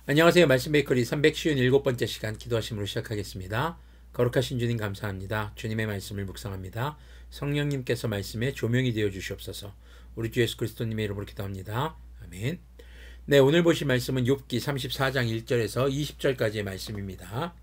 안녕하세요. 말씀 베이커리 357번째 시간 기도하심으로 시작하겠습니다. 거룩하신 주님 감사합니다. 주님의 말씀을 묵상합니다. 성령님께서 말씀에 조명이 되어 주시옵소서. 우리 주 예수 그리스도님의 이름으로 기도합니다. 아멘. 네, 오늘 보실 말씀은 욥기 34장 1절에서 20절까지의 말씀입니다.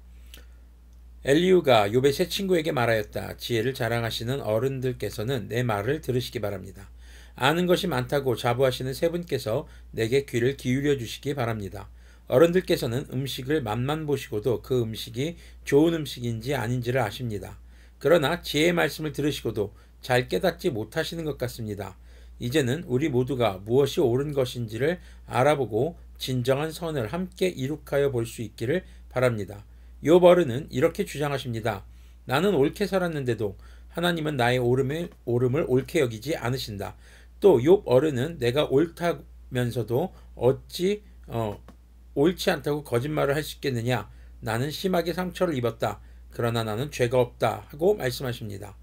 엘리후가 욥의 세 친구에게 말하였다. 지혜를 자랑하시는 어른들께서는 내 말을 들으시기 바랍니다. 아는 것이 많다고 자부하시는 세 분께서 내게 귀를 기울여 주시기 바랍니다. 어른들께서는 음식을 맛만 보시고도 그 음식이 좋은 음식인지 아닌지를 아십니다. 그러나 지혜의 말씀을 들으시고도 잘 깨닫지 못하시는 것 같습니다. 이제는 우리 모두가 무엇이 옳은 것인지를 알아보고 진정한 선을 함께 이룩하여 볼 수 있기를 바랍니다. 욥 어른은 이렇게 주장하십니다. 나는 옳게 살았는데도 하나님은 나의 옳음을 옳게 여기지 않으신다. 또 욥 어른은 내가 옳다면서도 어찌 옳지 않다고 거짓말을 할 수 있겠느냐. 나는 심하게 상처를 입었다. 그러나 나는 죄가 없다 하고 말씀하십니다.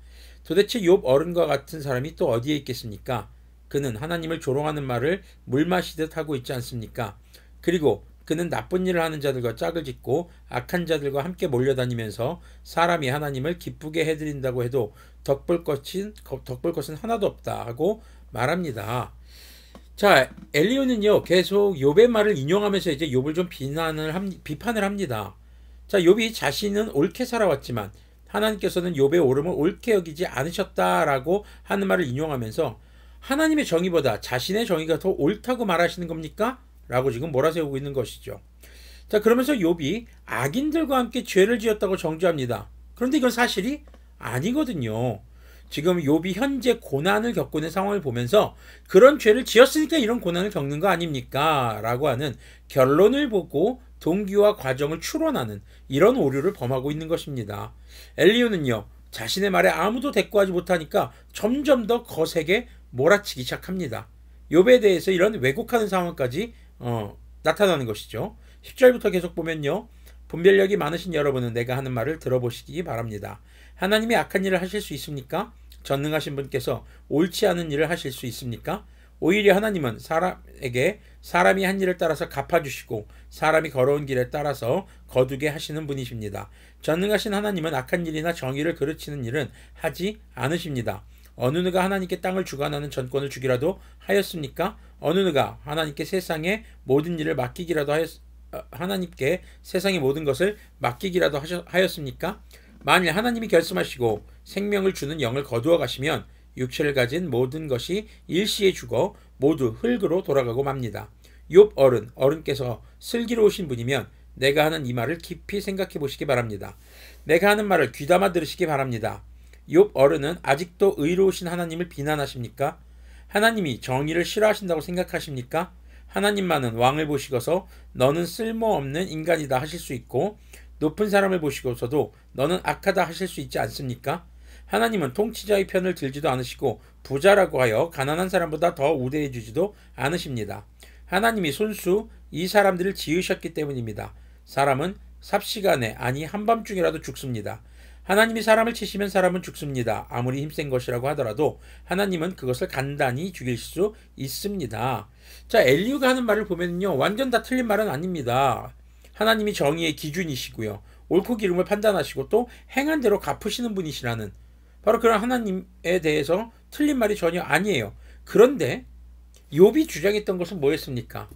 도대체 욥 어른과 같은 사람이 또 어디에 있겠습니까? 그는 하나님을 조롱하는 말을 물 마시듯 하고 있지 않습니까? 그리고 그는 나쁜 일을 하는 자들과 짝을 짓고 악한 자들과 함께 몰려다니면서 사람이 하나님을 기쁘게 해드린다고 해도 덕볼 것은 하나도 없다 하고 말합니다. 자, 엘리후는요 계속 욥의 말을 인용하면서 이제 욥을 좀 비판을 합니다. 자, 욥이 자신은 옳게 살아왔지만 하나님께서는 욥의 옳음을 옳게 여기지 않으셨다라고 하는 말을 인용하면서 하나님의 정의보다 자신의 정의가 더 옳다고 말하시는 겁니까? 라고 지금 몰아세우고 있는 것이죠. 자, 그러면서 욥이 악인들과 함께 죄를 지었다고 정죄합니다. 그런데 이건 사실이 아니거든요. 지금 욥이 현재 고난을 겪고 있는 상황을 보면서 그런 죄를 지었으니까 이런 고난을 겪는 거 아닙니까? 라고 하는 결론을 보고 동기와 과정을 추론하는 이런 오류를 범하고 있는 것입니다. 엘리후는요 자신의 말에 아무도 대꾸하지 못하니까 점점 더 거세게 몰아치기 시작합니다. 욥에 대해서 이런 왜곡하는 상황까지 나타나는 것이죠. 10절부터 계속 보면요. 분별력이 많으신 여러분은 내가 하는 말을 들어보시기 바랍니다. 하나님이 악한 일을 하실 수 있습니까? 전능하신 분께서 옳지 않은 일을 하실 수 있습니까? 오히려 하나님은 사람에게 사람이 한 일을 따라서 갚아주시고 사람이 걸어온 길에 따라서 거두게 하시는 분이십니다. 전능하신 하나님은 악한 일이나 정의를 그르치는 일은 하지 않으십니다. 어느 누가 하나님께 땅을 주관하는 전권을 주기라도 하였습니까? 어느 누가 하나님께 세상의 모든 일을 맡기기라도 하나님께 세상의 모든 것을 맡기기라도 하였습니까? 만일 하나님이 결심하시고 생명을 주는 영을 거두어 가시면 육체를 가진 모든 것이 일시에 죽어 모두 흙으로 돌아가고 맙니다. 욥 어른께서 슬기로우신 분이면 내가 하는 이 말을 깊이 생각해 보시기 바랍니다. 내가 하는 말을 귀담아 들으시기 바랍니다. 욥 어른은 아직도 의로우신 하나님을 비난하십니까? 하나님이 정의를 싫어하신다고 생각하십니까? 하나님만은 왕을 보시고서 너는 쓸모없는 인간이다 하실 수 있고 높은 사람을 보시고서도 너는 악하다 하실 수 있지 않습니까? 하나님은 통치자의 편을 들지도 않으시고 부자라고 하여 가난한 사람보다 더 우대해 주지도 않으십니다. 하나님이 손수 이 사람들을 지으셨기 때문입니다. 사람은 삽시간에 아니 한밤중이라도 죽습니다. 하나님이 사람을 치시면 사람은 죽습니다. 아무리 힘센 것이라고 하더라도 하나님은 그것을 간단히 죽일 수 있습니다. 자, 엘리후가 하는 말을 보면요 완전 다 틀린 말은 아닙니다. 하나님이 정의의 기준이시고요. 옳고 기름을 판단하시고 또 행한 대로 갚으시는 분이시라는 바로 그런 하나님에 대해서 틀린 말이 전혀 아니에요. 그런데 욥이 주장했던 것은 뭐였습니까?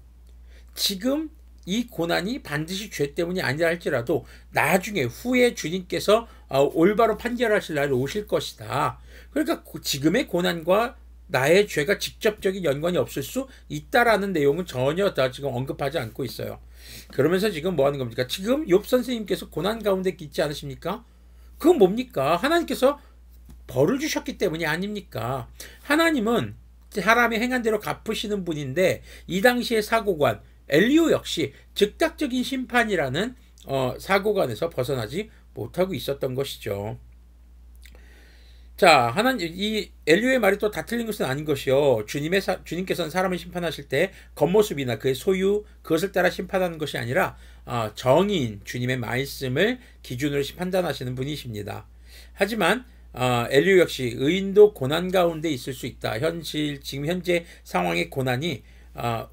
지금 이 고난이 반드시 죄 때문이 아니라 할지라도 나중에 후에 주님께서 올바로 판결하실 날이 오실 것이다. 그러니까 지금의 고난과 나의 죄가 직접적인 연관이 없을 수 있다라는 내용은 전혀 다 지금 언급하지 않고 있어요. 그러면서 지금 뭐 하는 겁니까? 지금 욥 선생님께서 고난 가운데 있지 않으십니까? 그건 뭡니까? 하나님께서 벌을 주셨기 때문이 아닙니까? 하나님은 사람이 행한 대로 갚으시는 분인데 이 당시의 사고관 엘리후 역시 즉각적인 심판이라는 사고관에서 벗어나지 못하고 있었던 것이죠. 자, 이 엘리후의 말이 또 다 틀린 것은 아닌 것이요. 주님께서는 사람을 심판하실 때 겉모습이나 그의 소유 그것을 따라 심판하는 것이 아니라 정의인 주님의 말씀을 기준으로 판단하시는 분이십니다. 하지만 엘리후 역시 의인도 고난 가운데 있을 수 있다. 지금 현재 상황의 고난이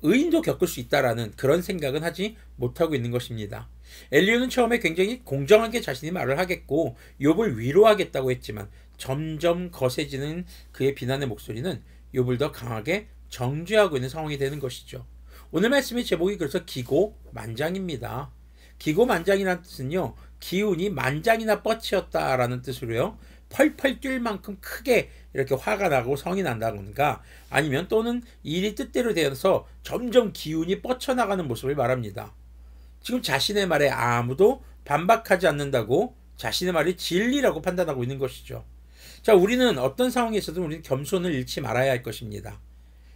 의인도 겪을 수 있다라는 그런 생각은 하지 못하고 있는 것입니다. 엘리후는 처음에 굉장히 공정하게 자신이 말을 하겠고 욥을 위로하겠다고 했지만 점점 거세지는 그의 비난의 목소리는 욥을 더 강하게 정죄하고 있는 상황이 되는 것이죠. 오늘 말씀의 제목이 그래서 기고만장입니다. 기고만장이라는 뜻은요, 기운이 만장이나 뻗치었다라는 뜻으로요, 펄펄 뛸 만큼 크게 이렇게 화가 나고 성이 난다든가 아니면 또는 일이 뜻대로 되어서 점점 기운이 뻗쳐나가는 모습을 말합니다. 지금 자신의 말에 아무도 반박하지 않는다고 자신의 말이 진리라고 판단하고 있는 것이죠. 자, 우리는 어떤 상황에서든 우리는 겸손을 잃지 말아야 할 것입니다.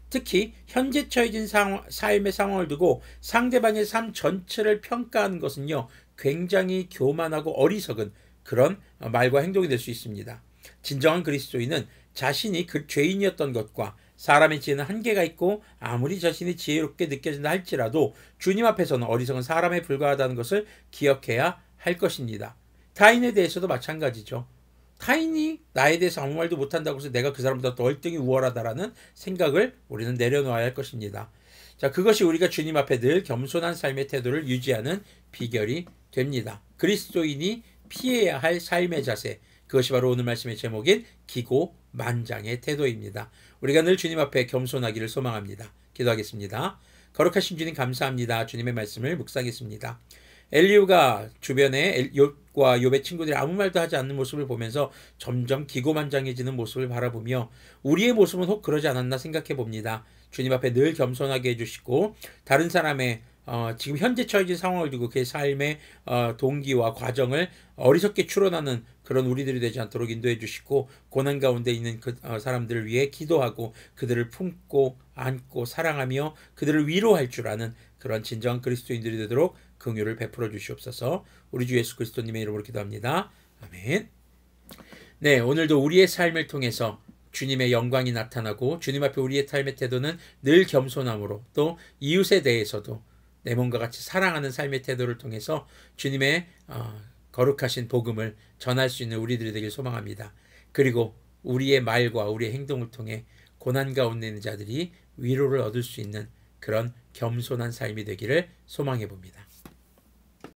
특히 현재 처해진 삶의 상황을 두고 상대방의 삶 전체를 평가하는 것은요, 굉장히 교만하고 어리석은 그런 말과 행동이 될 수 있습니다. 진정한 그리스도인은 자신이 그 죄인이었던 것과 사람의 지혜는 한계가 있고 아무리 자신이 지혜롭게 느껴진다 할지라도 주님 앞에서는 어리석은 사람에 불과하다는 것을 기억해야 할 것입니다. 타인에 대해서도 마찬가지죠. 타인이 나에 대해서 아무 말도 못한다고 해서 내가 그 사람보다 더 월등히 우월하다라는 생각을 우리는 내려놓아야 할 것입니다. 자, 그것이 우리가 주님 앞에 늘 겸손한 삶의 태도를 유지하는 비결이 됩니다. 그리스도인이 피해야 할 삶의 자세, 그것이 바로 오늘 말씀의 제목인 기고만장의 태도입니다. 우리가 늘 주님 앞에 겸손하기를 소망합니다. 기도하겠습니다. 거룩하신 주님 감사합니다. 주님의 말씀을 묵상했습니다. 엘리후가 주변에 욥과 욥의 친구들이 아무 말도 하지 않는 모습을 보면서 점점 기고만장해지는 모습을 바라보며 우리의 모습은 혹 그러지 않았나 생각해 봅니다. 주님 앞에 늘 겸손하게 해주시고 다른 사람의 지금 현재 처해진 상황을 두고 그의 삶의 동기와 과정을 어리석게 추론하는 그런 우리들이 되지 않도록 인도해 주시고 고난 가운데 있는 그 사람들을 위해 기도하고 그들을 품고 안고 사랑하며 그들을 위로할 줄 아는 그런 진정한 그리스도인들이 되도록 긍휼을 베풀어 주시옵소서. 우리 주 예수 그리스도님의 이름으로 기도합니다. 아멘. 네, 오늘도 우리의 삶을 통해서 주님의 영광이 나타나고 주님 앞에 우리의 삶의 태도는 늘 겸손함으로 또 이웃에 대해서도 내 몸과 같이 사랑하는 삶의 태도를 통해서 주님의 거룩하신 복음을 전할 수 있는 우리들이 되길 소망합니다. 그리고 우리의 말과 우리의 행동을 통해 고난 가운데 있는 자들이 위로를 얻을 수 있는 그런 겸손한 삶이 되기를 소망해 봅니다.